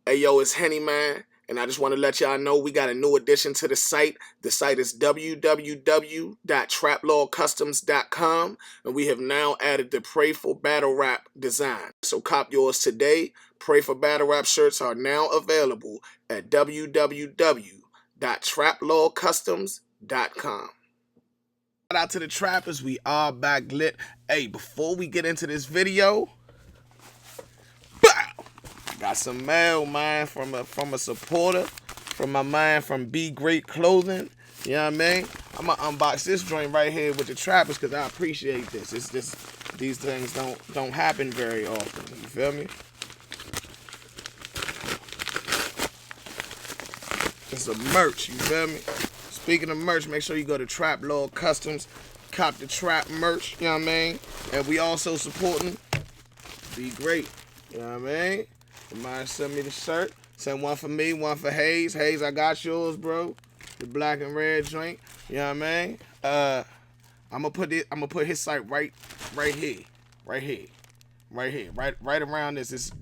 Hey yo, it's Hitman, and I just want to let y'all know we got a new addition to the site. The site is www.traplawcustoms.com, and we have now added the Pray for Battle Rap design. So cop yours today. Pray for Battle Rap shirts are now available at www.traplawcustoms.com. Shout out to the trappers, we are back lit. Hey, before we get into this video, got some mail, man, from a supporter, from my man from Be Great Clothing. You know what I mean? I'm gonna unbox this joint right here with the trappers because I appreciate this. It's just these things don't happen very often. You feel me? It's a merch. You feel me? Speaking of merch, make sure you go to Trap Law Customs, cop the trap merch. You know what I mean? And we also supporting Be Great. You know what I mean? Somebody send me the shirt. Send one for me, one for Hayes. Hayes, I got yours, bro. The black and red joint. You know what I mean? I'm gonna put his site right here. Right around this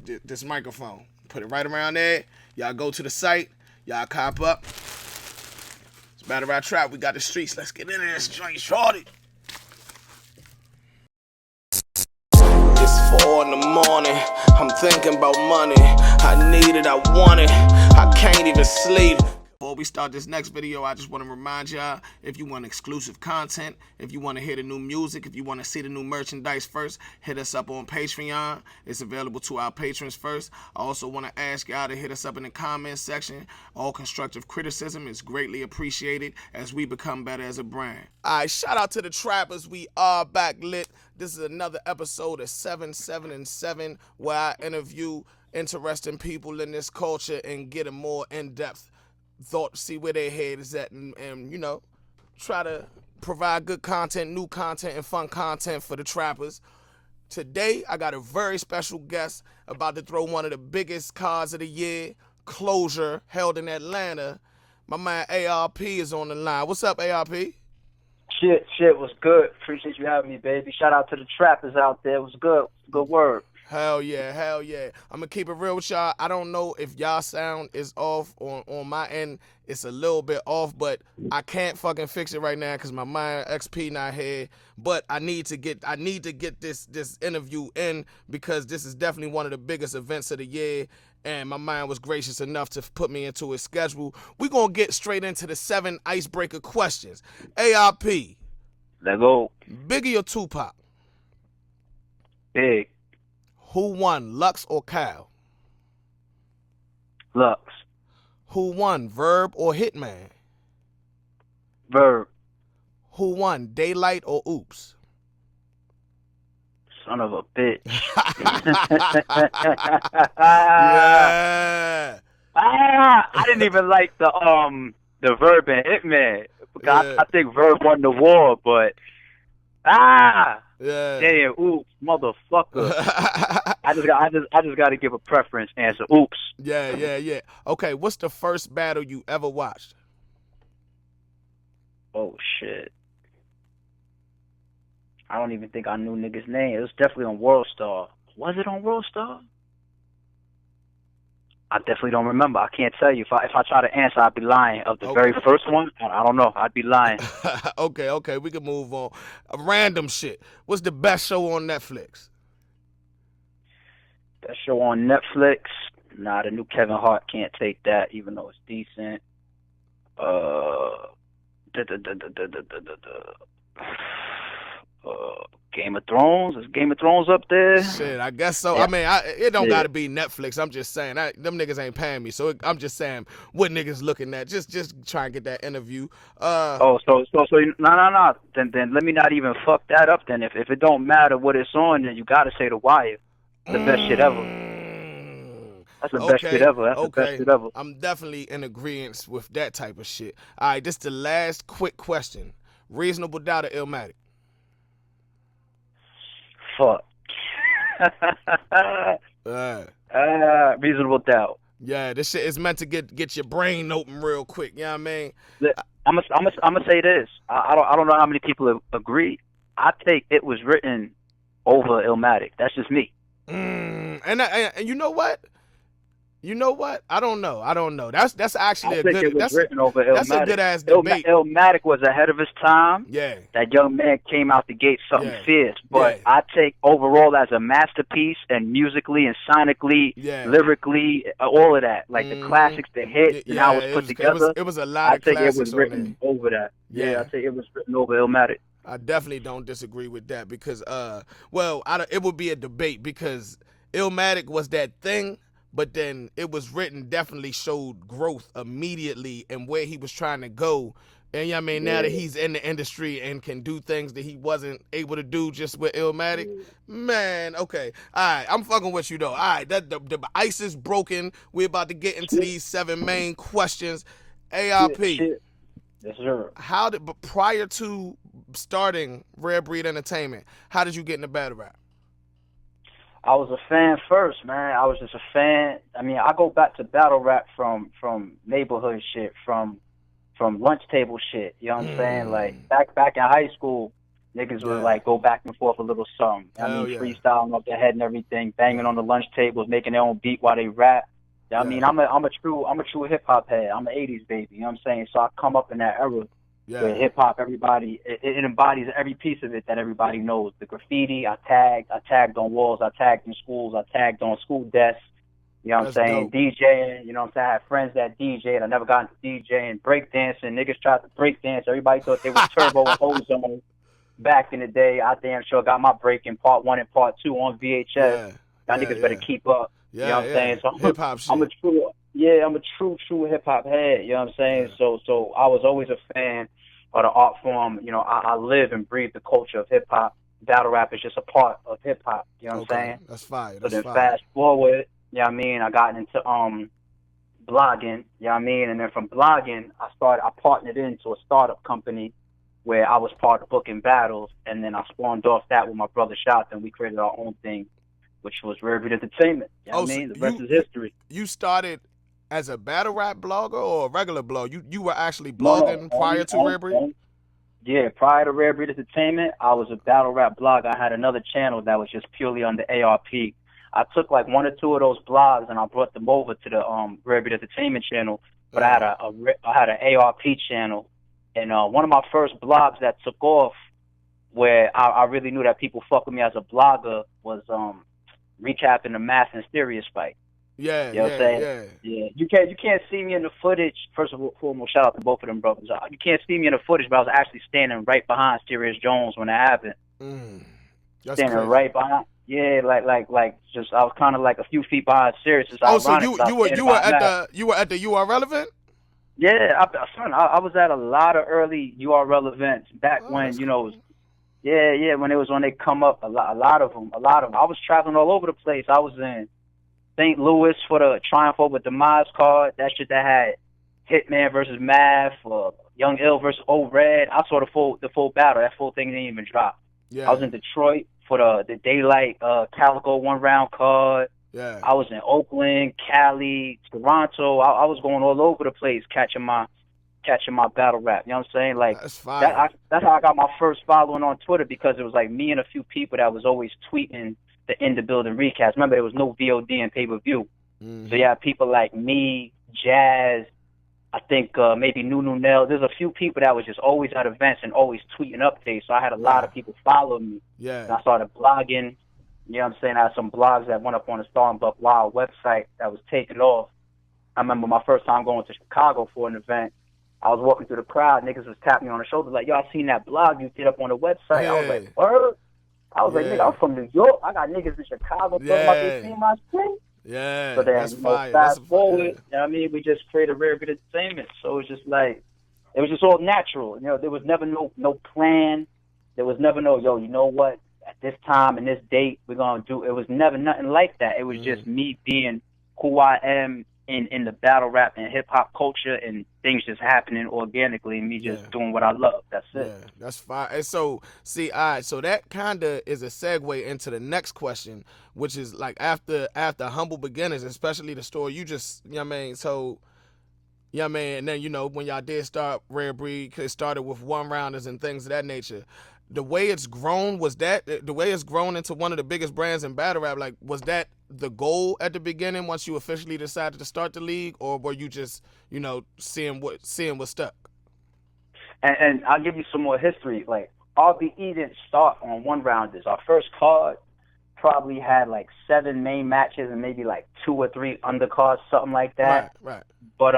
microphone. Put it right around there. Y'all go to the site. Y'all cop up. It's Battle Rap Trap. We got the streets. Let's get into this joint, shorty. It's 4 in the morning. I'm thinking about money. I need it, I want it. I can't even sleep. Before we start this next video, I just want to remind y'all, if you want exclusive content, if you want to hear the new music, if you want to see the new merchandise first, hit us up on Patreon. It's available to our patrons first. I also want to ask y'all to hit us up in the comments section. All constructive criticism is greatly appreciated as we become better as a brand. All right, shout out to the trappers. We are back lit. This is another episode of 7, 7, and 7, where I interview interesting people in this culture and get a more in-depth thought, see where their head is at, and you know, try to provide good content, new content, and fun content for the trappers. Today, I got a very special guest about to throw one of the biggest cards of the year, Closure, held in Atlanta. My man ARP is on the line. What's up, ARP? Shit was good. Appreciate you having me, baby. Shout out to the trappers out there. It was good. Good word. Hell yeah. I'm gonna keep it real with y'all. I don't know if y'all sound is off on my end. It's a little bit off, but I can't fucking fix it right now because my mind XP not here. But I need to get this interview in because this is definitely one of the biggest events of the year. And my mind was gracious enough to put me into his schedule. We're gonna get straight into the 7 icebreaker questions. ARP. Let go. Biggie or Tupac? Big. Who won, Lux or Cal? Lux. Who won, Verb or Hitman? Verb. Who won, Daylight or Oops? Son of a bitch. Yeah. I didn't even like the Verb and Hitman. Yeah. I think Verb won the war, but Yeah. damn, oops, motherfucker. I just got to give a preference answer. Oops. Yeah. Okay, what's the first battle you ever watched? Oh shit. I don't even think I knew nigga's name. It was definitely on World Star. Was it on World Star? I definitely don't remember. I can't tell you. If I try to answer, I'd be lying. Of the very first one, I don't know. I'd be lying. Okay, we can move on. Random shit. What's the best show on Netflix? That show on Netflix. Nah, the new Kevin Hart can't take that, even though it's decent. Game of Thrones. Is Game of Thrones up there? Shit, I guess so. Yeah. I mean, it don't gotta be Netflix. I'm just saying them niggas ain't paying me, so I'm just saying what niggas looking at. Just try and get that interview. So no. Then let me not even fuck that up. Then if it don't matter what it's on, then you gotta say The Wire. The best shit ever. That's the best shit ever. That's the best shit ever. I'm definitely in agreement with that type of shit. All right, this is the last quick question. Reasonable Doubt or Illmatic? Fuck. Reasonable Doubt. Yeah, this shit is meant to get your brain open real quick. You know what I mean? I'm gonna say this. I don't know how many people agree. I think it was written over Illmatic. That's just me. And you know what? You know what? I don't know. That's actually I think it was written over that's a Illmatic. good ass debate. Illmatic was ahead of his time. Yeah. That young man came out the gate something fierce. But I take overall as a masterpiece, and musically and sonically, lyrically, all of that. Like the classics, the hits, and how it was put together. It was a lot of I classics. think it was written over that. Yeah, I think it was written over Illmatic. I definitely don't disagree with that because, it would be a debate because Illmatic was that thing. But then it was written definitely showed growth immediately and where he was trying to go. And now that he's in the industry and can do things that he wasn't able to do just with Illmatic, man, okay. All right, I'm fucking with you though. All right, the ice is broken. We're about to get into these 7 main questions. ARP. Yes, sir. But prior to starting Rare Breed Entertainment, how did you get into battle rap? I was a fan first, man. I was just a fan. I mean, I go back to battle rap from neighborhood shit, from lunch table shit. You know what I'm saying? Like back in high school, niggas would like go back and forth a little something. Freestyling off their head and everything, banging on the lunch tables, making their own beat while they rap. I mean, I'm a true hip hop head. I'm an '80s baby. You know what I'm saying? So I come up in that era. Where hip hop, everybody, it embodies every piece of it that everybody knows. The graffiti, I tagged on walls, I tagged in schools, I tagged on school desks. You know what I'm saying? Dope. DJing, you know what I'm saying? I had friends that DJed. I never got into DJing. Breakdancing, niggas tried to breakdance. Everybody thought they was Turbo and Ozone back in the day. I damn sure got my break in part 1 and part 2 on VHS. Y'all niggas better keep up. You know what I'm saying? So hip-hop shit. I'm a true hip-hop head. You know what I'm saying? So I was always a fan of the art form. You know, I live and breathe the culture of hip-hop. Battle rap is just a part of hip-hop. You know what I'm saying? That's fire. So then fast forward, you know what I mean, I got into blogging, you know what I mean? And then from blogging, I partnered into a startup company where I was part of booking battles, and then I spawned off that with my brother Shot, and we created our own thing, which was Rare Breed Entertainment. You know what I mean? The rest is history. You started as a battle rap blogger or a regular blog? You were actually blogging prior to Rare Breed? Yeah, prior to Rare Breed Entertainment, I was a battle rap blogger. I had another channel that was just purely under ARP. I took like 1 or 2 of those blogs and I brought them over to the Rare Breed Entertainment channel. But I had an ARP channel, and one of my first blogs that took off, where I really knew that people fuck with me as a blogger, was recapping the mass hysteria spike. Yeah, you know what I'm saying? Yeah. You can't see me in the footage. First of all, foremost, shout out to both of them brothers. You can't see me in the footage, but I was actually standing right behind Sirius Jones when it happened. Standing crazy. Right behind. Yeah, like just I was kind of like a few feet behind Sirius. So you were at the UR Relevant? Yeah, I was at a lot of early URL events back when when it was when they come up. A lot of them. I was traveling all over the place. I was in St. Louis for the Triumph Over Demise card. That shit that had Hitman versus Math, Young Ill versus Old Red. I saw the full battle. That full thing didn't even drop. Yeah. I was in Detroit for the Daylight Calico 1-round card. Yeah. I was in Oakland, Cali, Toronto. I was going all over the place catching my battle rap. You know what I'm saying? Like that's fine. That's how I got my first following on Twitter, because it was like me and a few people that was always tweeting the in the building recast. Remember, there was no VOD and pay-per-view. So you have people like me, Jazz, I think maybe Nunu Nell. There's a few people that was just always at events and always tweeting updates. So I had a lot of people following me. Yeah. And I started blogging. You know what I'm saying? I had some blogs that went up on the Star and Buck Wild website that was taking off. I remember my first time going to Chicago for an event. I was walking through the crowd. Niggas was tapping me on the shoulder like, yo, I seen that blog you did up on the website. I was like, word? I was like, nigga, I'm from New York. I got niggas in Chicago talking about they seen my shit. Yeah, so then, that's fire. Fast forward, you know what I mean? We just created Rare Breed Entertainment. So it was just like, it was just all natural. You know, there was never no plan. There was never no, yo, you know what? At this time and this date, we're going to do. It was never nothing like that. It was just me being who I am in the battle rap and hip hop culture, and things just happening organically, and me just doing what I love. That's it. Yeah, that's fine. And so, see, all right, so that kind of is a segue into the next question, which is like after Humble Beginners, especially the story you just, you know what I mean? So, yeah, man, and then, you know, when y'all did start Rare Breed, it started with 1-rounders and things of that nature. The way it's grown, the way it's grown into one of the biggest brands in battle rap, like, was that the goal at the beginning once you officially decided to start the league, or were you just, seeing what stuck? And I'll give you some more history. Like, RBE didn't start on one rounders. Our first card probably had like 7 main matches and maybe like 2 or 3 undercards, something like that. Right. But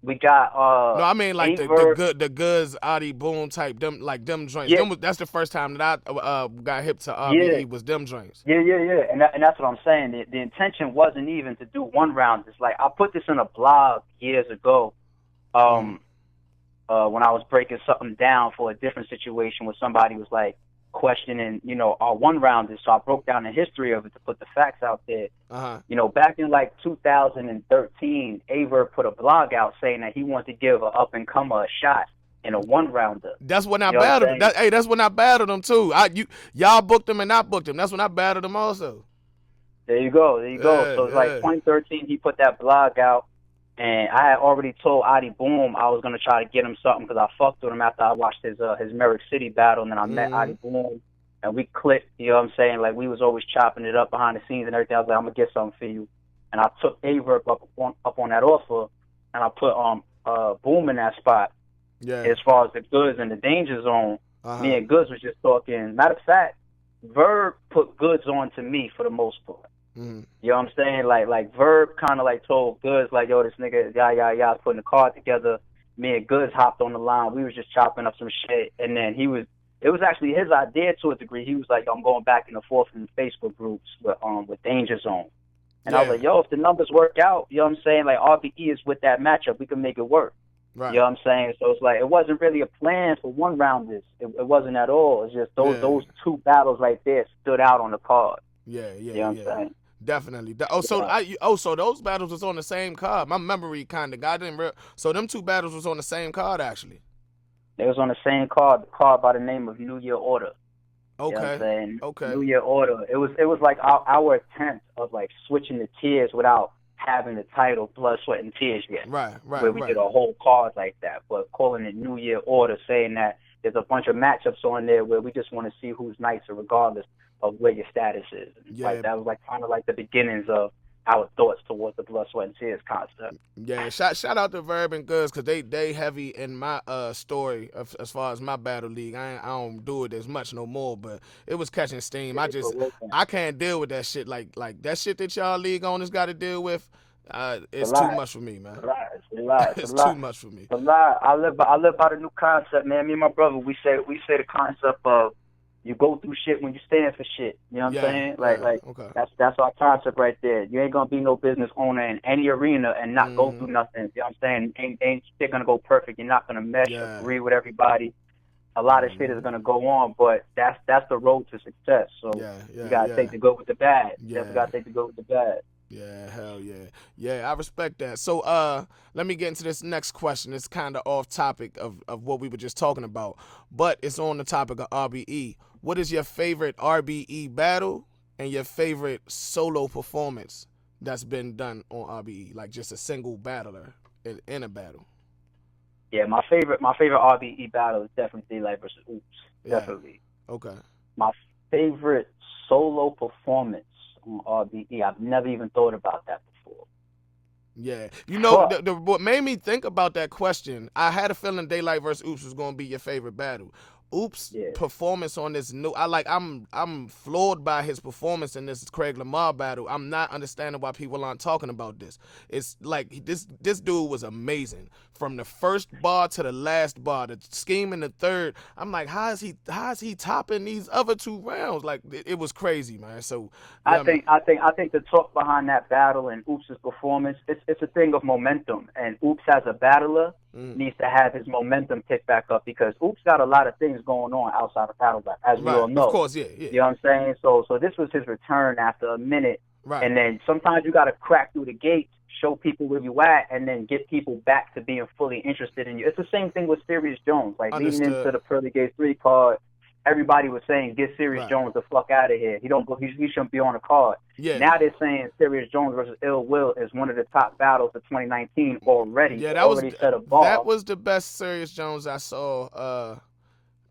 we got no, I mean like the goods, Adi Boom type, them joints. Yeah. That's the first time that I got hip to RBE was them joints. Yeah. And that's what I'm saying. The intention wasn't even to do one round. It's like I put this in a blog years ago. When I was breaking something down for a different situation where somebody was like questioning, our one rounders. So I broke down the history of it to put the facts out there. Back in like 2013, Verb put a blog out saying that he wanted to give an up and comer a shot in a one rounder. That's when I battled him. That's when I battled him too. Y'all booked him and I booked him. That's when I battled him also. There you go. So it's like 2013, he put that blog out. And I had already told Adi Boom I was going to try to get him something because I fucked with him after I watched his Merrick City battle. And then I met Adi Boom, and we clicked, you know what I'm saying? Like, we was always chopping it up behind the scenes and everything. I was like, I'm going to get something for you. And I took Verb up on that offer, and I put Boom in that spot. Yeah. As far as the goods and the danger zone, me and Goods was just talking. Matter of fact, Verb put Goods on to me for the most part. You know what I'm saying? Like Verb kind of like told Goods like, yo, this nigga, yeah, putting the card together. Me and Goods hopped on the line. We was just chopping up some shit, and then it was actually his idea to a degree. He was like, I'm going back and forth in the Facebook groups with Danger Zone, and I was like, yo, if the numbers work out, you know what I'm saying? Like RBE is with that matchup, we can make it work. Right. You know what I'm saying? So it's like it wasn't really a plan for one rounders. It wasn't at all. It's just those 2 battles right there stood out on the card. Yeah. You know what I'm saying? Definitely. So those battles was on the same card. My memory kind of got so them 2 battles was on the same card actually. They was on the same card. The card by the name of New Year Order. Okay. You know what I'm saying? Okay. New Year Order. It was like our attempt of like switching the tiers without having the title Blood, Sweat, and Tears yet. Right. Where we did a whole card like that, but calling it New Year Order, saying that there's a bunch of matchups on there where we just want to see who's nicer regardless of where your status is. Like, that was like kind of like the beginnings of our thoughts towards the Blood, Sweat, and Tears concept. Yeah, shout out to Verb and Goods because they heavy in my story as far as my battle league. I don't do it as much no more, but it was catching steam. I can't deal with that shit. Like that shit that y'all league owners got to deal with. It's too much for me, man. It's a lot. It's too much for me. It's a lot. I live by the new concept, man. Me and my brother, we say the concept of you go through shit when you stand for shit. You know what I'm saying? Okay. That's our concept right there. You ain't gonna be no business owner in any arena and not go through nothing. You know what I'm saying? Ain't shit gonna go perfect. You're not gonna mesh, agree with everybody. A lot of shit is gonna go on, but that's the road to success. So you gotta take the good with the bad. You gotta take the good with the bad. Yeah, hell yeah. Yeah, I respect that. So let me get into this next question. It's kind of off topic of what we were just talking about, but it's on the topic of RBE. What is your favorite RBE battle and your favorite solo performance that's been done on RBE? Like just a single battler in a battle. Yeah, my favorite RBE battle is definitely Daylight versus Oops. Definitely. Okay. My favorite solo performance on RBE, I've never even thought about that before. Yeah. You know, what made me think about that question, I had a feeling Daylight versus Oops was going to be your favorite battle. Oops' performance on this I'm floored by his performance in this Craig Lamar battle. I'm not understanding why people aren't talking about this. It's like this dude was amazing from the first bar to the last bar. The scheme in the third, I'm like, how is he topping these other 2 rounds? Like it was crazy, man. So I think the talk behind that battle and Oops' performance, it's a thing of momentum, and Oops as a battler needs to have his momentum pick back up because Oops got a lot of things going on outside of battle rap, as we all know. Of course, yeah. You know what I'm saying? So this was his return after a minute. Right. And then sometimes you got to crack through the gates, show people where you at, and then get people back to being fully interested in you. It's the same thing with Sirius Jones. Like leading into the Pearly Gates 3 card, everybody was saying, get Sirius Jones the fuck out of here. He shouldn't be on the card. Yeah. Now they're saying Sirius Jones versus Ill Will is one of the top battles of 2019 already. Yeah, set a bar. That was the best Sirius Jones I saw.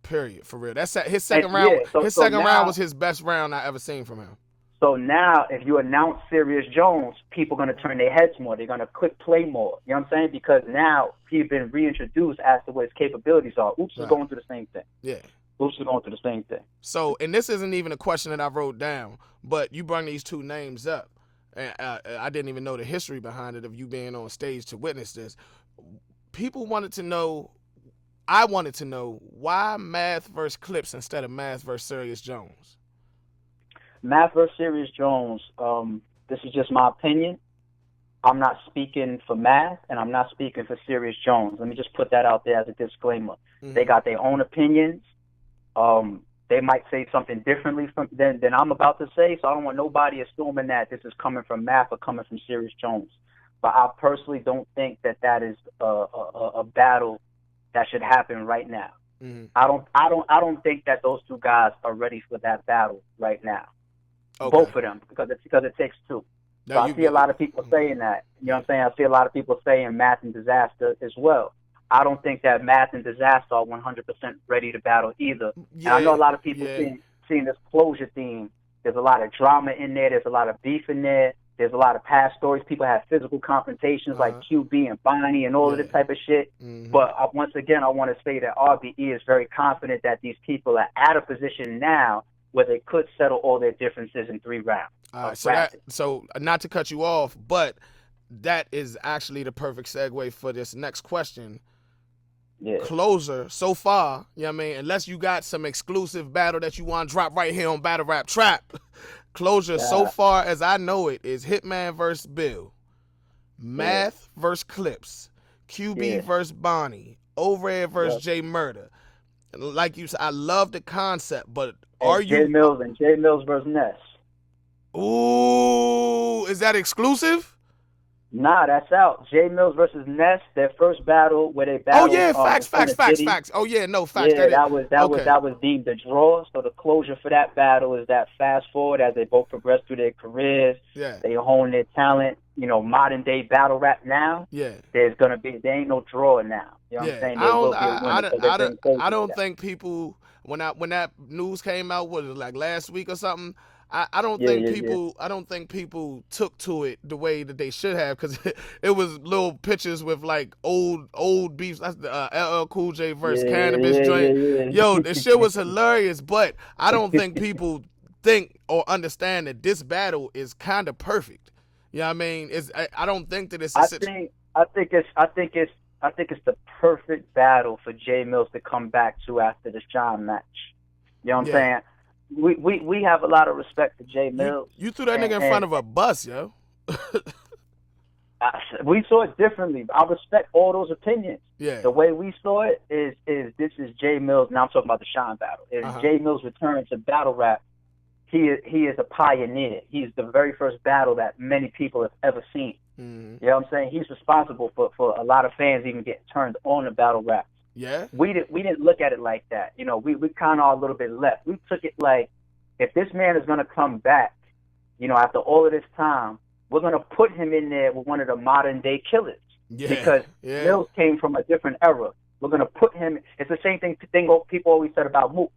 Period, for real. That's his second round. His second round was his best round I ever seen from him. So now, if you announce Serious Jones, people are going to turn their heads more. They're going to click play more. You know what I'm saying? Because now he's been reintroduced as to what his capabilities are. Oops is going through the same thing. Yeah. Oops is going through the same thing. So, and this isn't even a question that I wrote down, but you bring these two names up. And I didn't even know the history behind it of you being on stage to witness this. People wanted to know, I wanted to know, why Math versus Clips instead of Math versus Serious Jones? Math versus Serious Jones, this is just my opinion. I'm not speaking for Math, and I'm not speaking for Serious Jones. Let me just put that out there as a disclaimer. Mm-hmm. They got their own opinions. They might say something differently than I'm about to say, so I don't want nobody assuming that this is coming from Math or coming from Serious Jones. But I personally don't think that is a battle that should happen right now. Mm-hmm. I don't think that those two guys are ready for that battle right now. Okay. Both of them, because it takes two. So I see a lot of people saying that. You know what I'm saying? I see a lot of people saying Math and Disaster as well. I don't think that Math and Disaster are 100% ready to battle either. Yeah, and I know a lot of people seeing this closure theme. There's a lot of drama in there. There's a lot of beef in there. There's a lot of past stories. People have physical confrontations like QB and Bonnie and all of this type of shit. Mm-hmm. But once again, I want to say that RBE is very confident that these people are at a position now where they could settle all their differences in 3 rounds. So not to cut you off, but that is actually the perfect segue for this next question. Yeah. Closer so far, you know what I mean? Unless you got some exclusive battle that you want to drop right here on Battle Rap Trap. Closure so far as I know it is Hitman versus Bill, Math versus Clips, QB versus Bonnie, Overhead versus J Murder. Like you said, I love the concept, but J Mills versus Ness. Ooh, is that exclusive? Nah, that's out. J Mills versus Ness, their first battle where they battled. Oh yeah, facts. Oh yeah, no facts. Yeah, that was deemed a draw. So the closure for that battle is that fast forward as they both progress through their careers. Yeah, they hone their talent. You know, modern day battle rap now. Yeah, there ain't no draw now. You know what I'm saying? I don't think people when that news came out, was it like last week or something? I don't think people took to it the way that they should have, because it was little pictures with like old beefs. That's the LL Cool J versus Cannabis joint. Yeah. Yo, this shit was hilarious, but I don't think people think or understand that this battle is kind of perfect. You know what I mean? I don't think that it's. I think it's the perfect battle for J Mills to come back to after this John match. You know what I'm saying? We have a lot of respect for J Mills. You threw that nigga in front of a bus, yo. We saw it differently. I respect all those opinions. Yeah. The way we saw it is this is J Mills. Now I'm talking about the Shine battle. J Mills' return to battle rap. He is a pioneer. He's the very first battle that many people have ever seen. Mm-hmm. You know what I'm saying? He's responsible for a lot of fans even getting turned on to battle rap. Yeah, we didn't look at it like that. You know, we kind of are a little bit left. We took it like, if this man is gonna come back, you know, after all of this time, we're gonna put him in there with one of the modern day killers. Yeah, because Mills came from a different era. We're gonna put him. It's the same thing people always said about Mook.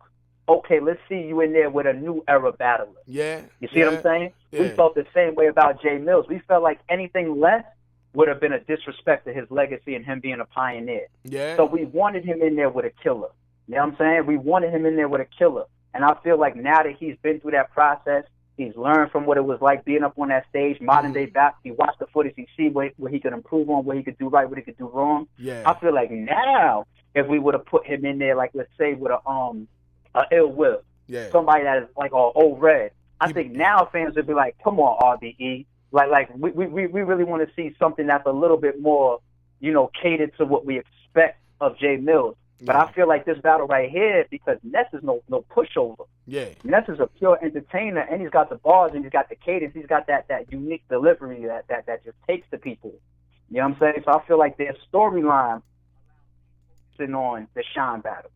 Okay, let's see you in there with a new era battler. Yeah, you see what I'm saying? Yeah. We felt the same way about J Mills. We felt like anything less would have been a disrespect to his legacy and him being a pioneer. Yeah. So we wanted him in there with a killer. You know what I'm saying? We wanted him in there with a killer. And I feel like now that he's been through that process, he's learned from what it was like being up on that stage, modern day back. He watched the footage, he see what he could improve on, what he could do right, what he could do wrong. Yeah. I feel like now, if we would have put him in there, like let's say with a Ill Will, somebody that is like old red, I think now fans would be like, come on, RBE. Like we really want to see something that's a little bit more, you know, catered to what we expect of J Mills. But I feel like this battle right here, because Ness is no pushover. Yeah. Ness is a pure entertainer, and he's got the bars, and he's got the cadence, he's got that unique delivery that just takes to people. You know what I'm saying? So I feel like their storyline is on the Shine battle.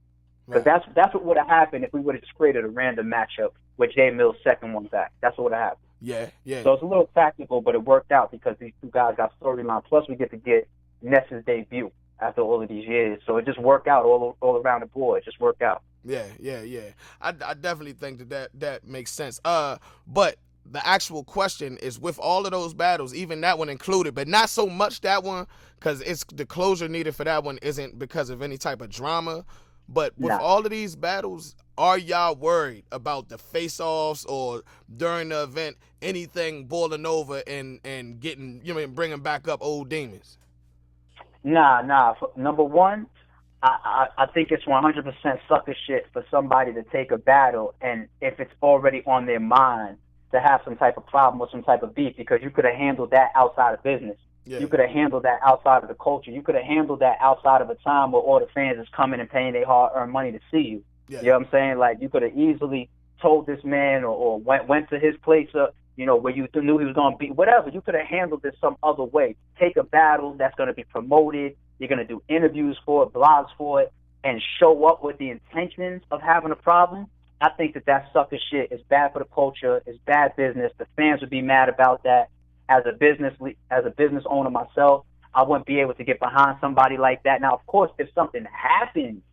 Because that's what would have happened if we would have just created a random matchup with J Mills' second one back. That's what would have happened. Yeah. So it's a little tactical, but it worked out because these two guys got storyline. Plus, we get to get Ness's debut after all of these years. So it just worked out all around the board. It just worked out. Yeah. I definitely think that makes sense. But the actual question is, with all of those battles, even that one included, but not so much that one, because it's the closure needed for that one isn't because of any type of drama. But with Nah. all of these battles, are y'all worried about the face-offs or during the event anything boiling over and getting, you know, bringing back up old demons? Nah. Number one, I think it's 100% sucker shit for somebody to take a battle, and if it's already on their mind, to have some type of problem or some type of beef, because you could have handled that outside of business. Yeah. You could have handled that outside of the culture. You could have handled that outside of a time where all the fans is coming and paying their hard-earned money to see you. Yeah. You know what I'm saying? Like, you could have easily told this man or went to his place, you know, where you knew he was going to be, whatever. You could have handled this some other way. Take a battle that's going to be promoted. You're going to do interviews for it, blogs for it, and show up with the intentions of having a problem. I think that sucker shit is bad for the culture. It's bad business. The fans would be mad about that. As a business owner myself, I wouldn't be able to get behind somebody like that. Now, of course, if something happens,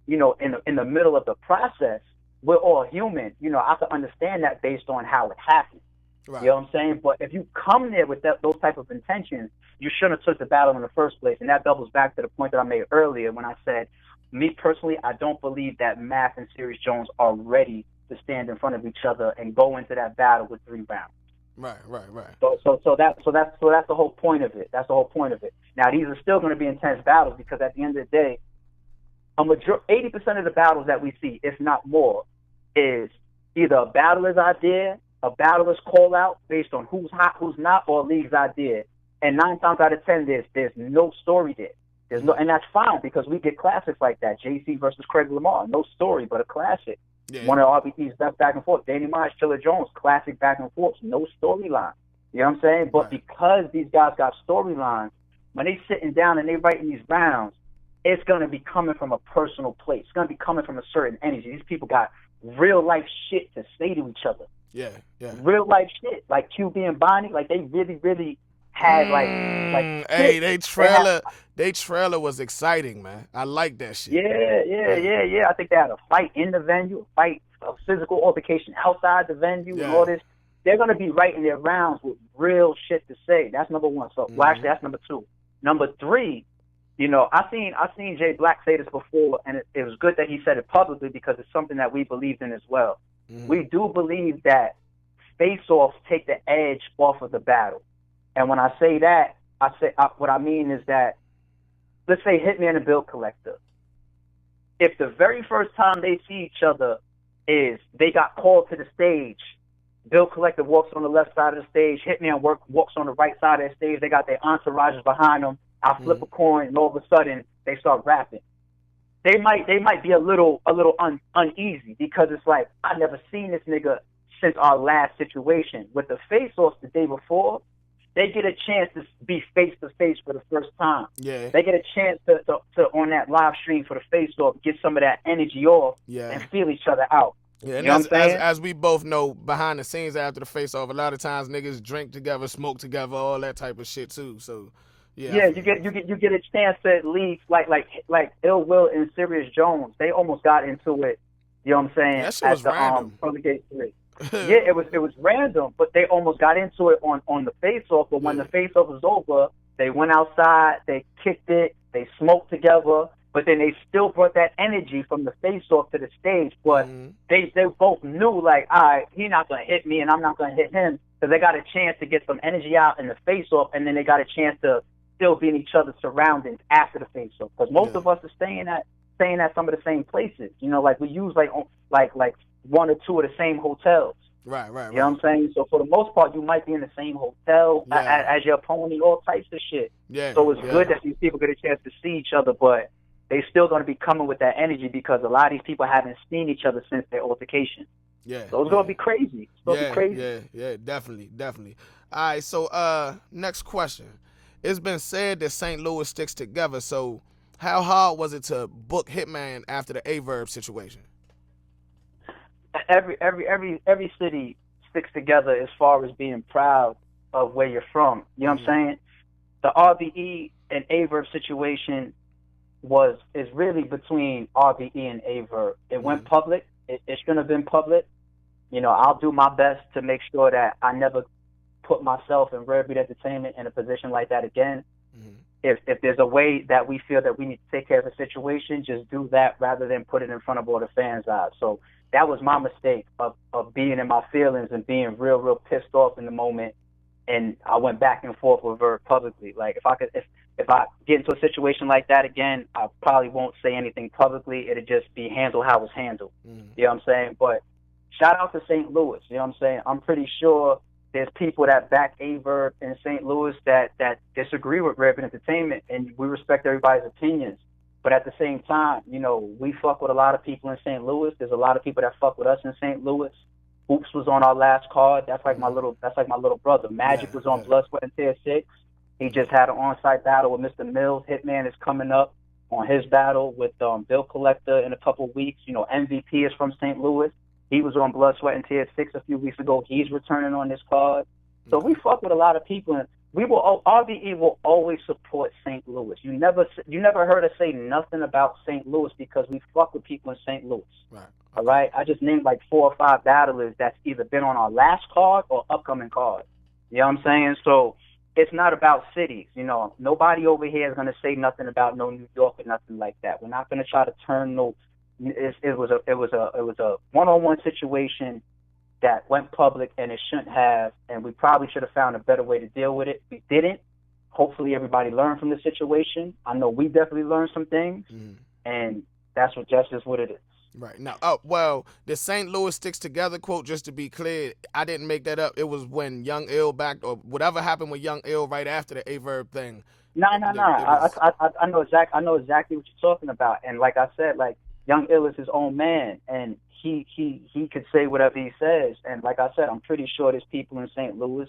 you know, in the middle of the process, we're all human. You know, I can understand that based on how it happened. Right. You know what I'm saying? But if you come there with those type of intentions, you shouldn't have took the battle in the first place. And that doubles back to the point that I made earlier when I said, me personally, I don't believe that Math and Serious Jones are ready to stand in front of each other and go into that battle with 3 rounds. Right. So that's the whole point of it. That's the whole point of it. Now, these are still going to be intense battles, because at the end of the day, 80% of the battles that we see, if not more, is either a battler's idea, a battler's call out based on who's hot, who's not, or a league's idea. And 9 times out of 10, there's no story there. There's no, and that's fine, because we get classics like that. JC versus Craig Lamar, no story, but a classic. Yeah. One of RBT's best back and forth. Danny Myers, Chiller Jones, classic back and forth, no storyline. You know what I'm saying? But because these guys got storylines, when they sitting down and they writing these rounds, it's going to be coming from a personal place. It's going to be coming from a certain energy. These people got real life shit to say to each other. Yeah. Real life shit. Like QB and Bonnie, like they really had like hey, they trailer was exciting, man. I like that shit. Yeah. I think they had a fight in the venue, a physical altercation outside the venue, and all this. They're gonna be writing their rounds with real shit to say. That's number one. So actually that's number 2. Number 3, you know, I seen Jay Black say this before, and it was good that he said it publicly, because it's something that we believed in as well. We do believe that face-offs take the edge off of the battle. And when I say that, what I mean is that, let's say Hitman and Bill Collector. If the very first time they see each other is they got called to the stage, Bill Collector walks on the left side of the stage, Hitman walks on the right side of the stage, they got their entourages behind them, I flip a coin, and all of a sudden they start rapping. They might be a little uneasy, because it's like, I never seen this nigga since our last situation. With the face-offs the day before, they get a chance to be face-to-face for the first time. Yeah. They get a chance to on that live stream for the face-off, get some of that energy off, and feel each other out. Yeah, and you know what I'm saying? As we both know, behind the scenes after the face-off, a lot of times niggas drink together, smoke together, all that type of shit too. So, yeah, you get a chance to at least like Ill Will and Serious Jones. They almost got into it. You know what I'm saying? That shit was random. Pearly Gate 3. Yeah, it was random, but they almost got into it on the face-off. But when the face-off was over, they went outside, they kicked it, they smoked together. But then they still brought that energy from the face-off to the stage. But they both knew, like, all right, he's not going to hit me and I'm not going to hit him. Because they got a chance to get some energy out in the face-off, and then they got a chance to still be in each other's surroundings after the face-off. Because most of us are staying at some of the same places. You know, like we use like 1 or 2 of the same hotels. Right. You know what I'm saying? So for the most part, you might be in the same hotel as your opponent, all types of shit. Yeah. So it's good that these people get a chance to see each other, but they still going to be coming with that energy, because a lot of these people haven't seen each other since their altercation. Yeah. So it's going to be crazy. It's going to be crazy. Yeah, definitely. All right, so next question. It's been said that St. Louis sticks together, so how hard was it to book Hitman after the Verb situation? Every city sticks together as far as being proud of where you're from. You know what I'm saying? The RBE and Verb situation is really between RBE and Verb. It went public. It shouldn't have been public. You know, I'll do my best to make sure that I never put myself and Rare Breed Entertainment in a position like that again. Mm-hmm. If there's a way that we feel that we need to take care of a situation, just do that rather than put it in front of all the fans' eyes. So that was my mistake of being in my feelings and being real pissed off in the moment. And I went back and forth with Verb publicly. Like if I get into a situation like that again, I probably won't say anything publicly. It'll just be handled how it's handled. Mm-hmm. You know what I'm saying? But shout out to St. Louis. You know what I'm saying? I'm pretty sure there's people that back Verb in St. Louis that disagree with Verb Entertainment, and we respect everybody's opinions. But at the same time, you know, we fuck with a lot of people in St. Louis. There's a lot of people that fuck with us in St. Louis. Hoops was on our last card. That's like my little brother. Magic was on Blood, Sweat, and Tears 6. He just had an on-site battle with Mr. Mills. Hitman is coming up on his battle with Bill Collector in a couple of weeks. You know, MVP is from St. Louis. He was on Blood, Sweat, and Tears 6 a few weeks ago. He's returning on this card. So we fuck with a lot of people. And RBE will always support St. Louis. You never heard us say nothing about St. Louis because we fuck with people in St. Louis. Right. All right? I just named like 4 or 5 battlers that's either been on our last card or upcoming card. You know what I'm saying? So it's not about cities. You know, nobody over here is going to say nothing about no New York or nothing like that. We're not going to try to turn no. It was a one-on-one situation that went public, and it shouldn't have, and we probably should have found a better way to deal with it. We didn't. Hopefully everybody learned from the situation. I know we definitely learned some things, and that's just what it is. Right. Now, well, the St. Louis Sticks Together quote, just to be clear, I didn't make that up. It was when Young Ill backed, or whatever happened with Young Ill right after the Verb thing. No. I know exactly what you're talking about, and like I said, like, Young Ill is his own man, and he could say whatever he says. And like I said, I'm pretty sure there's people in St. Louis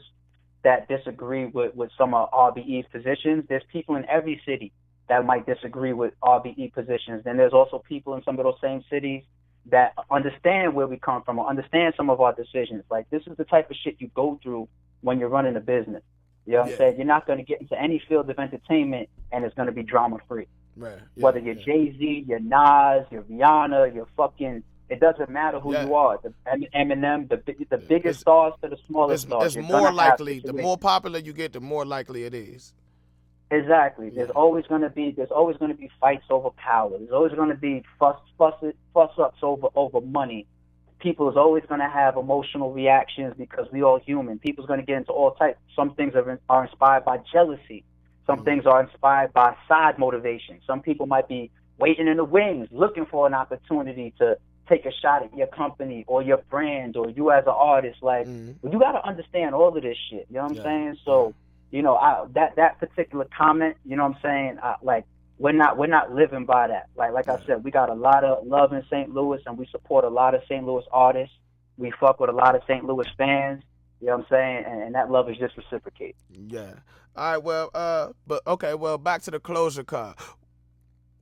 that disagree with some of RBE's positions. There's people in every city that might disagree with RBE positions. Then there's also people in some of those same cities that understand where we come from or understand some of our decisions. Like, this is the type of shit you go through when you're running a business. You know what I'm saying? You're not going to get into any field of entertainment and it's going to be drama-free. Right. Yeah, whether you're Jay-Z, you're Nas, you're Rihanna, you're fucking, it doesn't matter who you are. The Eminem, the biggest stars to the smallest stars. It's more likely, the more popular you get, the more likely it is. Exactly. There's always going to be fights over power. There's always going to be fuss ups over money. People is always going to have emotional reactions because we all human. People's going to get into all types. Some things are inspired by jealousy. Some things are inspired by side motivation. Some people might be waiting in the wings, looking for an opportunity to take a shot at your company or your brand or you as an artist. Like, you got to understand all of this shit. You know what I'm saying? So, you know, that particular comment, you know what I'm saying? Like, we're not living by that. Like I said, we got a lot of love in St. Louis, and we support a lot of St. Louis artists. We fuck with a lot of St. Louis fans. You know what I'm saying? And that love is just reciprocated. Yeah. All right, well, back to the closure card.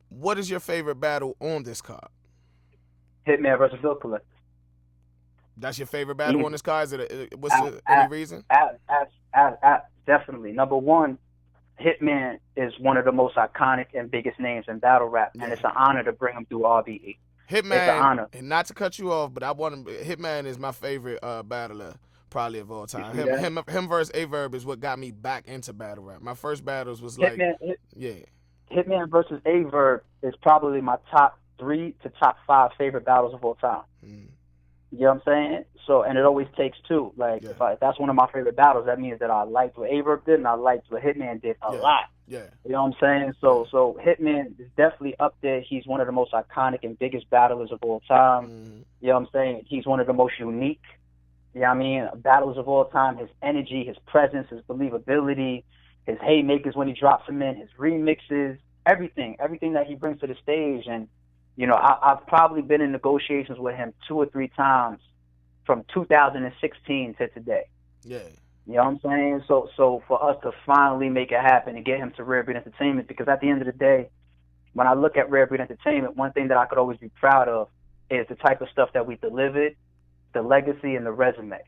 What is your favorite battle on this card? Hitman versus Bill Collector. That's your favorite battle on this card? Any reason? Definitely. Number one, Hitman is one of the most iconic and biggest names in battle rap, and it's an honor to bring him through RBE. Hitman, it's an honor. And not to cut you off, but Hitman is my favorite battler probably of all time. Him versus Verb is what got me back into battle rap. My first battles was like, Hitman versus Verb is probably my top 3 to top 5 favorite battles of all time. You know what I'm saying? So, and it always takes 2. Like, if that's one of my favorite battles, that means that I liked what Verb did and I liked what Hitman did a lot. Yeah. You know what I'm saying? So Hitman is definitely up there. He's one of the most iconic and biggest battlers of all time. You know what I'm saying? He's one of the most unique, you know what I mean, battles of all time. His energy, his presence, his believability, his haymakers when he drops them in, his remixes, everything that he brings to the stage. And, you know, I've probably been in negotiations with him 2 or 3 times from 2016 to today. Yeah. You know what I'm saying? So for us to finally make it happen and get him to Rare Breed Entertainment, because at the end of the day, when I look at Rare Breed Entertainment, one thing that I could always be proud of is the type of stuff that we delivered, the legacy and the resume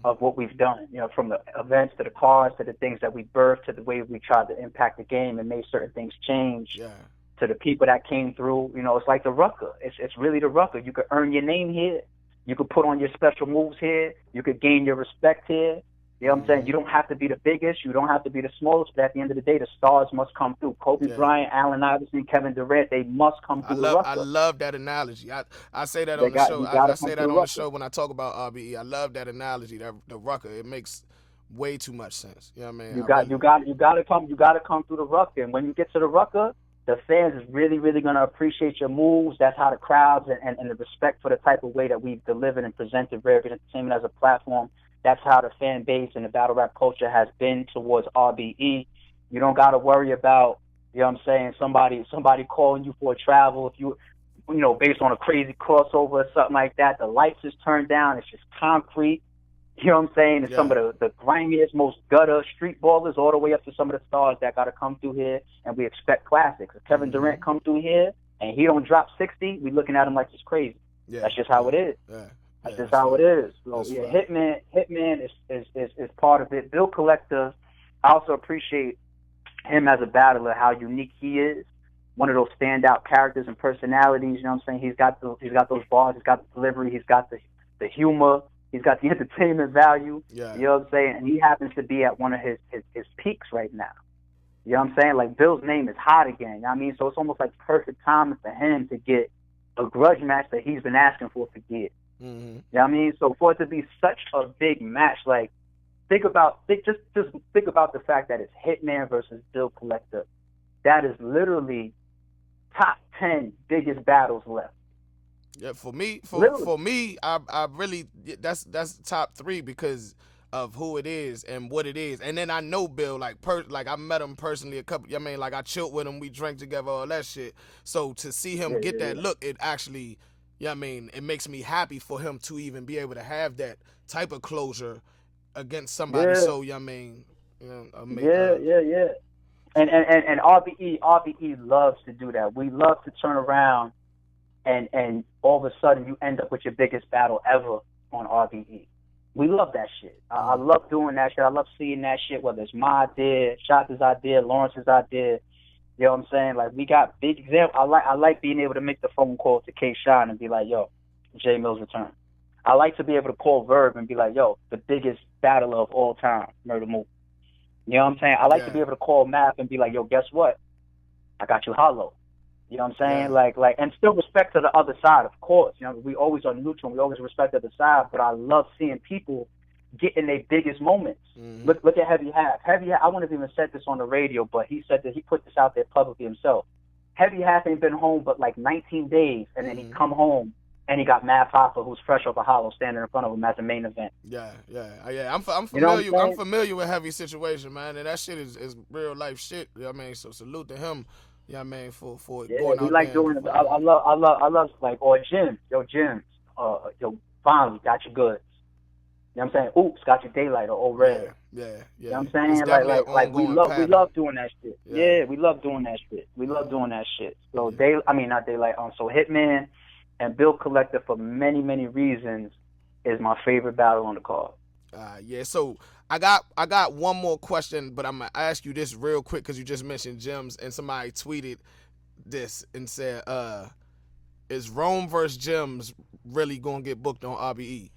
of what we've done. You know, from the events to the cars to the things that we birthed to the way we tried to impact the game and made certain things change. Yeah. To the people that came through, you know, it's like the Rucker. It's really the Rucker. You could earn your name here. You could put on your special moves here. You could gain your respect here. You know what I'm saying? You don't have to be the biggest. You don't have to be the smallest. But at the end of the day, the stars must come through. Kobe Bryant, Allen Iverson, Kevin Durant, they must come through the rucker. I love that analogy. I say that They on the show. I say that on the rucker. show when I talk about RBE. I love that analogy, that the rucker. It makes way too much sense. You know what I mean? You gotta come through the rucker. And when you get to the rucker, the fans is really gonna appreciate your moves. That's how the crowds and the respect for the type of way that we've delivered and presented Rare Entertainment as a platform. That's how the fan base and the battle rap culture has been towards RBE. You don't gotta worry about, you know what I'm saying, somebody calling you for a travel if you know, based on a crazy crossover or something like that. The lights is turned down. It's just concrete. You know what I'm saying? It's some of the grimiest, most gutter street ballers, all the way up to some of the stars that got to come through here, and we expect classics. If Kevin Durant come through here and he don't drop 60, we looking at him like he's crazy. That's just how it is. That's just how it is. So Hitman is part of it. Bill Collector, I also appreciate him as a battler, how unique he is. One of those standout characters and personalities. You know what I'm saying? He's got those bars. He's got the delivery. He's got the humor. He's got the entertainment value. You know what I'm saying? And he happens to be at one of his peaks right now. You know what I'm saying? Like, Bill's name is hot again. You know what I mean? So it's almost like perfect timing for him to get a grudge match that he's been asking for years. You know what I mean? So for it to be such a big match, like, just think about the fact that it's Hitman versus Bill Collector. That is literally top 10 biggest battles left. Yeah, for me, I really, that's top 3 because of who it is and what it is. And then I know Bill, like I met him personally a couple. I mean, like, I chilled with him, we drank together, all that shit. So to see him get that look, it actually, I mean, it makes me happy for him to even be able to have that type of closure against somebody. So, I mean, yeah. And RBE loves to do that. We love to turn around and all of a sudden you end up with your biggest battle ever on RBE. We love that shit. I love doing that shit. I love seeing that shit, whether it's my idea, Shot's idea, Lawrence's idea. You know what I'm saying? Like, we got big examples. I like being able to make the phone call to K-Shine and be like, yo, J Mill's return. I like to be able to call Verb and be like, yo, the biggest battler of all time, Murder Move. You know what I'm saying? I like to be able to call Math and be like, yo, guess what? I got you Hollow. You know what I'm saying? Like, and still respect to the other side, of course. You know, we always are neutral and we always respect the other side, but I love seeing people get in their biggest moments. Look at Heavy Half. I wouldn't have even said this on the radio, but he said that he put this out there publicly himself. Heavy Half ain't been home but like 19 days, and then he come home and he got Math Hoffa, who's fresh off a Hollow, standing in front of him as the main event. I'm familiar. You know I'm familiar with Heavy's situation, man, and that shit is real life shit. You know what I mean? So salute to him. Yeah, I mean, for going out like there. Doing it. I love like, or Jimz. Jimz. Finally got your goods. You know what I'm saying? Oops, got your Daylight or Old Red. Yeah. You know what I'm saying? Like we love doing that shit. Yeah, we love doing that shit. So not Daylight. So Hitman and Bill Collector, for many reasons, is my favorite battle on the card. So I got one more question, but I'm gonna ask you this real quick because you just mentioned Jimz, and somebody tweeted this and said, "Is Rome versus Jimz really gonna get booked on RBE?"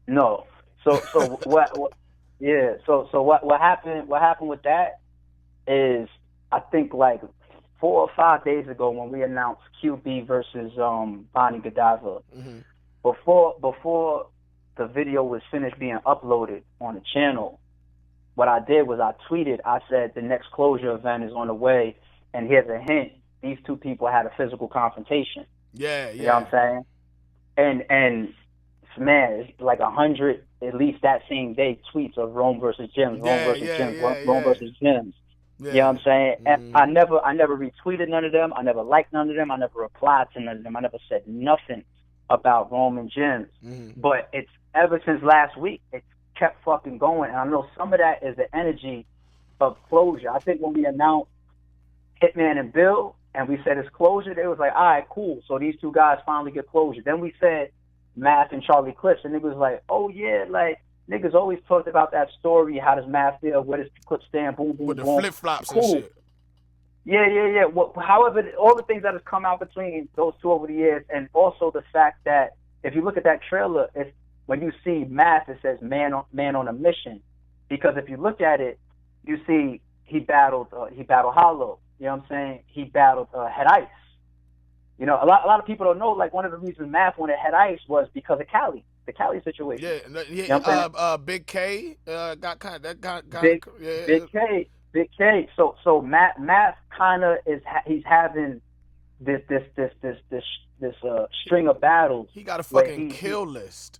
No. So what? Yeah. So what happened? What happened with that is, I think like 4 or 5 days ago when we announced QB versus Bonnie Godiva. Before the video was finished being uploaded on the channel, what I did was I tweeted, I said, the next closure event is on the way, and here's a hint. These two people had a physical confrontation. Yeah. You know what I'm saying? And man, it's like 100, at least that same day, tweets of Rome versus Jimz, Rome versus Jimz. You know what I'm saying? And I never retweeted none of them. I never liked none of them. I never replied to none of them. I never said nothing about Rome and Jimz. But it's ever since last week, it's kept fucking going. And I know some of that is the energy of closure. I think when we announced Hitman and Bill and we said it's closure, they was like, all right, cool. So these two guys finally get closure. Then we said Math and Charlie Clips, and niggas was like, oh yeah, like, niggas always talked about that story. How does Math feel? Where does Clip stand? Boom, boom, with the boom. flip flops and shit. Yeah. However, all the things that have come out between those two over the years, and also the fact that if you look at that trailer, it's when you see Math, it says man on a mission, because if you look at it, you see he battled Holla. You know what I'm saying? He battled Head Ice. You know, a lot of people don't know. Like, one of the reasons Math wanted Head Ice was because of Cali, the Cali situation. Yeah, you know Big K got Big K. So Math kind of he's having this string of battles. He got a fucking kill list.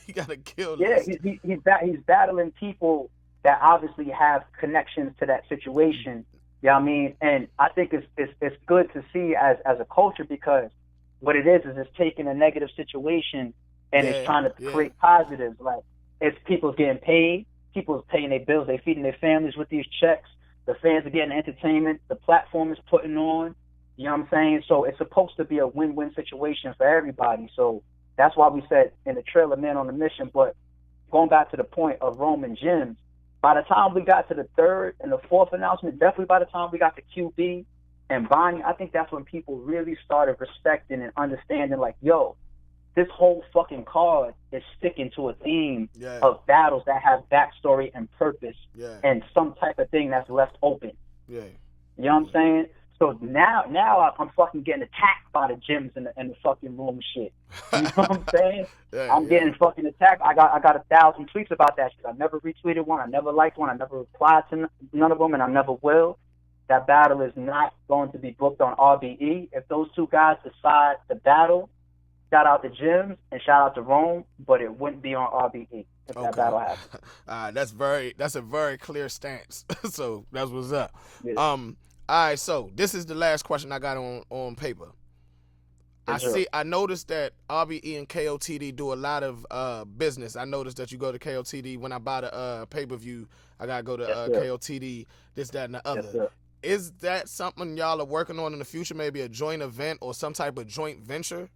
He got a kill list. Yeah, he's battling people that obviously have connections to that situation. You know what I mean? And I think it's good to see as a culture, because what it is it's taking a negative situation and it's trying to create positives. Like, it's people's getting paid, people's paying their bills, they feeding their families with these checks, the fans are getting entertainment, the platform is putting on. You know what I'm saying? So it's supposed to be a win-win situation for everybody. So that's why we said in the trailer, man on a mission. But going back to the point of Rome and Jimz, by the time we got to the third and the fourth announcement, definitely by the time we got to QB and Bonnie, I think that's when people really started respecting and understanding, like, yo, this whole fucking card is sticking to a theme of battles that have backstory and purpose and some type of thing that's left open. Yeah. You know what I'm saying? So now I'm fucking getting attacked by the Jimz in the fucking room and shit. You know what I'm saying? I'm getting fucking attacked. I got 1,000 tweets about that shit. I never retweeted one. I never liked one. I never replied to none of them, and I never will. That battle is not going to be booked on RBE. If those two guys decide to battle, shout out to Jimz and shout out to Rome, but it wouldn't be on RBE if that battle happens. That's a very clear stance. So that's what's up. Yeah. All right, so this is the last question I got on paper. I noticed that RBE and KOTD do a lot of business. I noticed that you go to KOTD when I buy the pay-per-view. I gotta go to KOTD, this, that, and the other. Yes, is that something y'all are working on in the future? Maybe a joint event or some type of joint venture?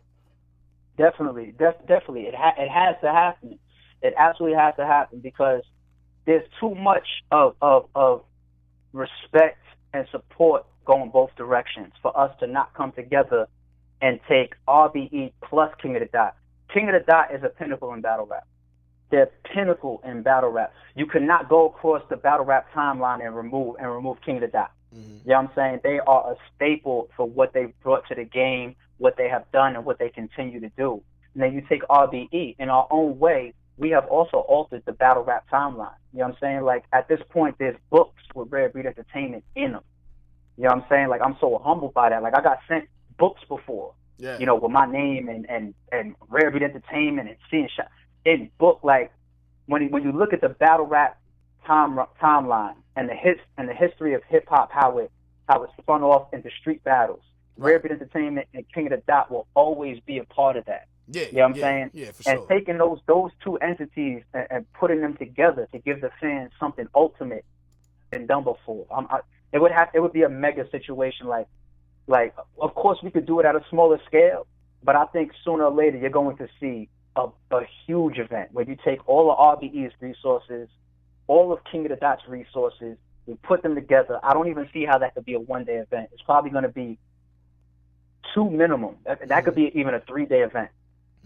Definitely, definitely. It has to happen. It absolutely has to happen, because there's too much of respect and support going both directions for us to not come together and take RBE plus King of the Dot. King of the Dot is a pinnacle in battle rap. They're pinnacle in battle rap. You cannot go across the battle rap timeline and remove King of the Dot. Mm-hmm. You know what I'm saying? They are a staple for what they've brought to the game, what they have done, and what they continue to do. And then you take RBE. In our own way, we have also altered the battle rap timeline. You know what I'm saying? Like, at this point, there's books with Rare Breed Entertainment in them. You know what I'm saying? Like, I'm so humbled by that. Like, I got sent books before, you know, with my name and Rare Breed Entertainment and seeing shot in book. Like, when you look at the battle rap timeline and the history of hip hop, how it spun off into street battles, Rare Breed Entertainment and King of the Dot will always be a part of that. Yeah, you know what I'm saying? Yeah, for sure. And taking those two entities and putting them together to give the fans something ultimate and done before. It would be a mega situation. Like, of course we could do it at a smaller scale, but I think sooner or later you're going to see a huge event where you take all of RBE's resources, all of King of the Dot's resources, we put them together. I don't even see how that could be a one-day event. It's probably going to be 2 minimum. That could be even a 3-day event.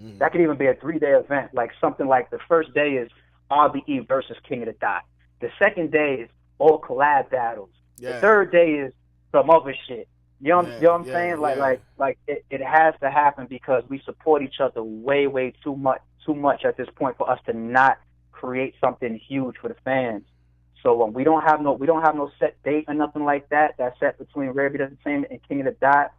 Mm. That could even be a 3-day event, like something like the first day is RBE versus King of the Dot. The second day is all collab battles. The third day is some other shit. You know what I'm saying? Like it has to happen, because we support each other way too much at this point for us to not create something huge for the fans. So we don't have no set date or nothing like that. That's set between Rare Breed Entertainment and King of the Dot.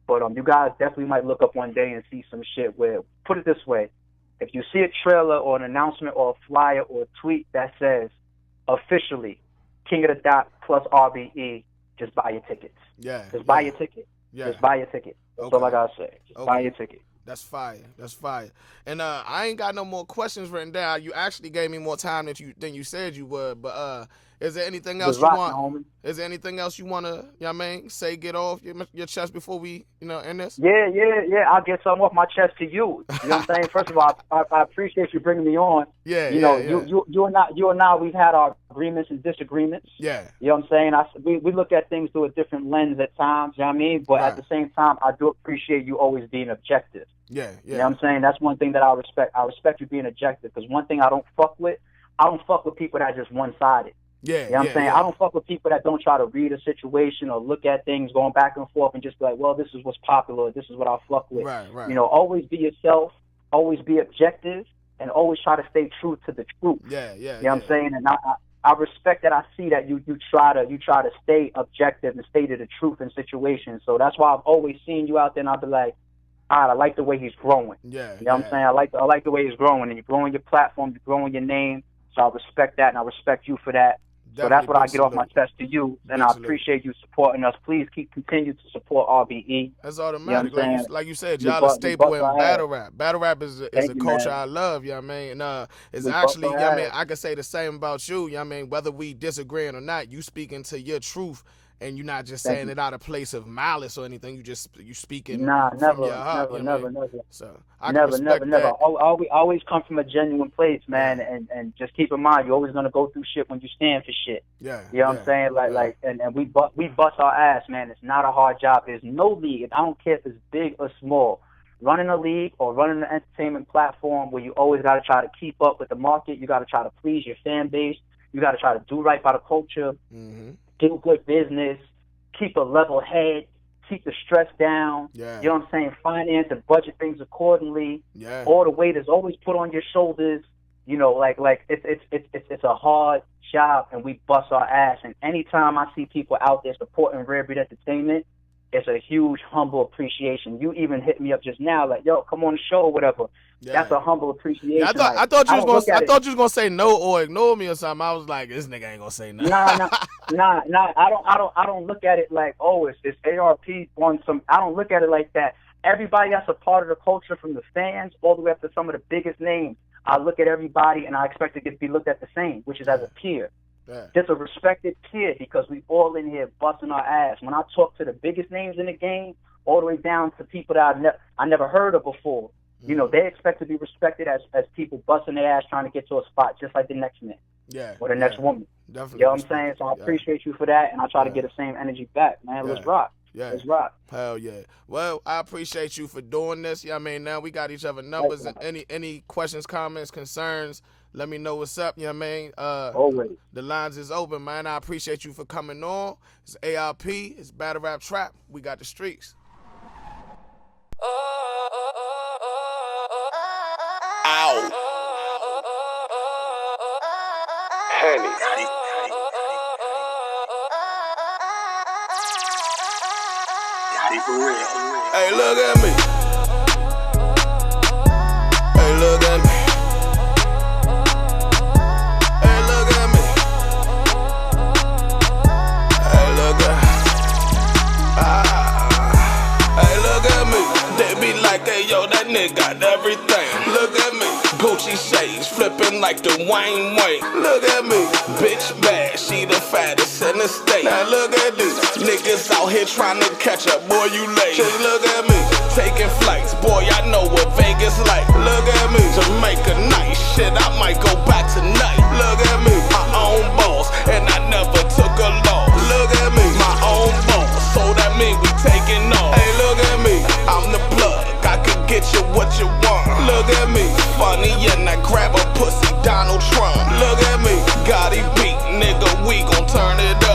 But you guys definitely might look up one day and see some shit where, put it this way, if you see a trailer or an announcement or a flyer or a tweet that says officially King of the Dot plus RBE, just buy your tickets. Just buy your ticket. Just buy your ticket. That's all I gotta say. Just buy your ticket. That's fire. That's fire. And I ain't got no more questions written down. You actually gave me more time than you said you would. But Is there anything else you want? Is there anything else you want to, you know what I mean, say, get off your chest before we, end this? Yeah. I'll get something off my chest to you. You know what I'm saying? First of all, I appreciate you bringing me on. Yeah. You and I, we've had our agreements and disagreements. Yeah. You know what I'm saying? We look at things through a different lens at times. You know what I mean? But at the same time, I do appreciate you always being objective. Yeah. You know what I'm saying? That's one thing that I respect. I respect you being objective, because one thing I don't fuck with people that are just one-sided. Yeah. You know what I'm saying? I don't fuck with people that don't try to read a situation or look at things going back and forth and just be like, well, this is what's popular, this is what I fuck with. Right. Always be yourself, always be objective, and always try to stay true to the truth. Yeah. You know what I'm saying? And I respect that. I see that you try to stay objective and stay to the truth in situations. So that's why I've always seen you out there, and I'll be like, all right, I like the way he's growing. Yeah. You know what I'm saying? I like the way he's growing, and you're growing your platform, you're growing your name. So I respect that, and I respect you for that. So that's what I get off my chest to you, and I appreciate you supporting us. Please continue to support RBE. That's all that matters. You know like you said, y'all a staple in battle rap. Battle rap is a culture I love, you know what I mean? It's actually, you know what I mean, I can say the same about you, you know what I mean? Whether we disagreeing or not, you speaking to your truth, and you're not just saying it out of place of malice or anything. You speaking from your heart. Never. So I never. Always come from a genuine place, man. And just keep in mind, you're always gonna go through shit when you stand for shit. Yeah. You know what I'm saying? And we bust our ass, man. It's not a hard job. There's no league. I don't care if it's big or small. Running a league or running an entertainment platform where you always gotta try to keep up with the market. You gotta try to please your fan base. You gotta try to do right by the culture. Mm-hmm. Do good business, keep a level head, keep the stress down. Yeah. You know what I'm saying? Finance and budget things accordingly. Yeah. All the weight is always put on your shoulders. It's a hard job, and we bust our ass. And anytime I see people out there supporting Rare Breed Entertainment, it's a huge, humble appreciation. You even hit me up just now, like, yo, come on the show or whatever. Yeah. That's a humble appreciation. Yeah, I thought you was gonna say no or ignore me or something. I was like, this nigga ain't gonna say nothing. Nah. I don't look at it like, oh, it's ARP on some. I don't look at it like that. Everybody that's a part of the culture, from the fans all the way up to some of the biggest names, I look at everybody and I expect to be looked at the same, which is as a peer. Yeah. Just a respected peer, because we all in here busting our ass. When I talk to the biggest names in the game, all the way down to people that I never heard of before, they expect to be respected as people busting their ass trying to get to a spot, just like the next man or the next woman. Definitely. You know what I'm saying? So I appreciate you for that, and I try to get the same energy back, man. Let's rock. Yeah. Let's rock. Hell yeah. Well, I appreciate you for doing this. Yeah, I mean, now we got each other numbers. And any questions, comments, concerns, let me know what's up. You know what I mean? Always. The lines is open, man. I appreciate you for coming on. It's ARP. It's Battle Rap Trap. We got the streets. Ow. Henny. Hey, look at me. Hey, look at me. Hey, look at me. Hey, look at Hey, look at me. They be like, hey, yo, that nigga got everything. Look at me. Gucci shades flipping like the Wayne Wayne. Look at me. Bitch bad, she the fattest in the state. Now look at this. Niggas out here trying to catch up, boy, you late. Just look at me. Taking flights, boy, I know what Vegas like. Look at me. Jamaica nice, shit, I might go back tonight. Look at me. My own boss, and I never took a loss. Look at me. My own boss, so that mean we taking off. Hey, look at me. I'm the plug, I could get you what you want. Look at me. Funny, and I grab a pussy, Donald Trump. Look at me. Got it beat, nigga, we gon' turn it up.